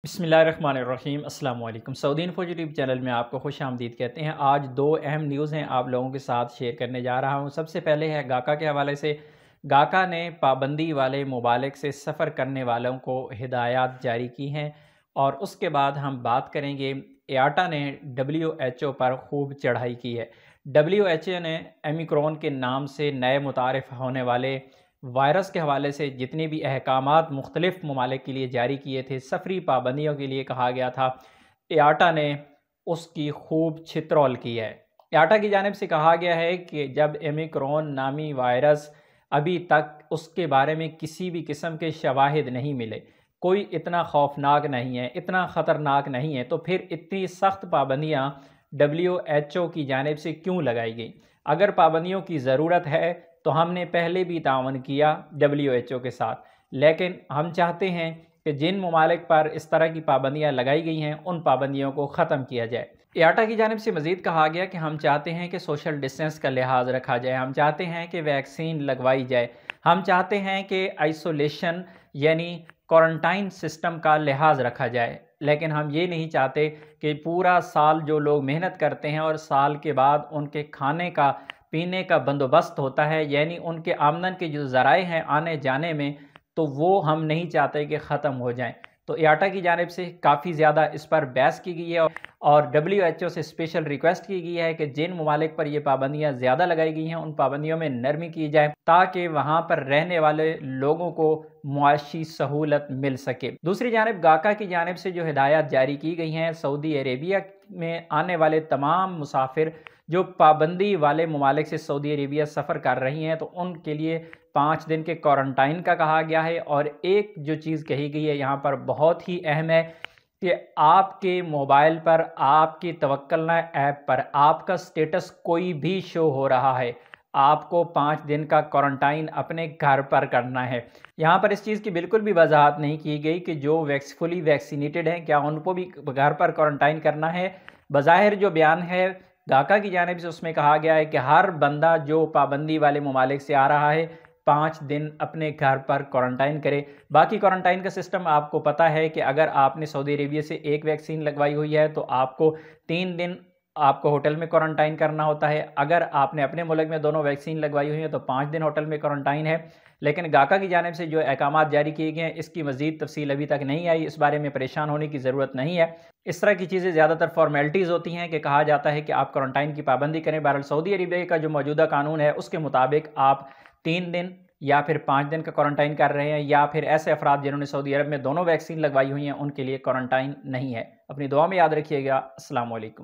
बिस्मिल्लाहिर्रहमानिर्रहीम अस्सलाम वालेकुम। सऊदी इन्फो यूट्यूब चैनल में आपको खुश आमदीद कहते हैं। आज दो अहम न्यूज़ हैं आप लोगों के साथ शेयर करने जा रहा हूं। सबसे पहले है गाका के हवाले से। गाका ने पाबंदी वाले ममालिक से सफ़र करने वालों को हिदायत जारी की हैं और उसके बाद हम बात करेंगे एआटा ने WHO पर खूब चढ़ाई की है। WHO ने ओमिक्रॉन के नाम से नए मुतारिफ होने वाले वायरस के हवाले से जितने भी अहकामात मुख्तलिफ़ ममालिक के लिए जारी किए थे, सफ़री पाबंदियों के लिए कहा गया था, एआटा ने उसकी खूब छितरौल की है। एआटा की जानिब से कहा गया है कि जब ओमिक्रॉन नामी वायरस अभी तक उसके बारे में किसी भी किस्म के शवाहिद नहीं मिले, कोई इतना खौफनाक नहीं है, इतना ख़तरनाक नहीं है, तो फिर इतनी सख्त पाबंदियाँ WHO की जानिब से क्यों लगाई गई? अगर पाबंदियों की ज़रूरत है तो हमने पहले भी तावन किया WHO के साथ, लेकिन हम चाहते हैं कि जिन ममालिक पर इस तरह की पाबंदियाँ लगाई गई हैं उन पाबंदियों को ख़त्म किया जाए। एआटा की जानिब से मज़ीद कहा गया कि हम चाहते हैं कि सोशल डिस्टेंस का लिहाज रखा जाए, हम चाहते हैं कि वैक्सीन लगवाई जाए, हम चाहते हैं कि आइसोलेशन यानी क्वारंटाइन सिस्टम का लिहाज रखा जाए, लेकिन हम ये नहीं चाहते कि पूरा साल जो लोग मेहनत करते हैं और साल के बाद उनके खाने का पीने का बंदोबस्त होता है, यानी उनके आमदन के जो ज़राए हैं आने जाने में, तो वो हम नहीं चाहते कि ख़त्म हो जाएं। तो एआटा की जानिब से काफ़ी ज़्यादा इस पर बहस की गई है और WHO से स्पेशल रिक्वेस्ट की गई है कि जिन ममालिक पर ये पाबंदियाँ ज़्यादा लगाई गई हैं उन पाबंदियों में नरमी की जाए ताकि वहाँ पर रहने वाले लोगों को मुआशी सहूलत मिल सके। दूसरी जानिब गाका की जानिब से जो हिदायत जारी की गई हैं, सऊदी अरेबिया में आने वाले तमाम मुसाफिर जो पाबंदी वाले ममालिक से सऊदी अरेबिया सफ़र कर रही हैं तो उनके लिए 5 दिन के क्वारंटाइन का कहा गया है। और एक जो चीज़ कही गई है यहाँ पर बहुत ही अहम है कि आपके मोबाइल पर, आपकी तवक्कलना ऐप पर आपका स्टेटस कोई भी शो हो रहा है, आपको 5 दिन का क्वारंटाइन अपने घर पर करना है। यहाँ पर इस चीज़ की बिल्कुल भी वजाहत नहीं की गई कि जो फुली वैक्सीनेटेड हैं क्या उनको भी घर पर क्वारंटाइन करना है। बज़ाहिर जो बयान है गाका की जानिब से उसमें कहा गया है कि हर बंदा जो पाबंदी वाले ममालिक से आ रहा है 5 दिन अपने घर पर क्वारंटाइन करे। बाकी क्वारंटाइन का सिस्टम आपको पता है कि अगर आपने सऊदी अरेबिया से एक वैक्सीन लगवाई हुई है तो आपको 3 दिन आपको होटल में क्वारंटाइन करना होता है। अगर आपने अपने मुल्क में दोनों वैक्सीन लगवाई हुई है तो 5 दिन होटल में क्वारंटाइन है। लेकिन गाका की जानिब से जो अहकामात जारी किए गए हैं इसकी मज़ीद तफसील अभी तक नहीं आई, इस बारे में परेशान होने की ज़रूरत नहीं है। इस तरह की चीज़ें ज़्यादातर फॉर्मेलिटीज़ होती हैं कि कहा जाता है कि आप क्वारंटाइन की पाबंदी करें। बहरहाल सऊदी अरेबिया का जो मौजूदा कानून है उसके मुताबिक आप 3 दिन या फिर 5 दिन का क्वारंटाइन कर रहे हैं, या फिर ऐसे अफराद जिन्होंने सऊदी अरब में दोनों वैक्सीन लगवाई हुई हैं उनके लिए क्वारंटाइन नहीं है। अपनी दुआ में याद रखिएगा। अस्सलाम वालेकुम।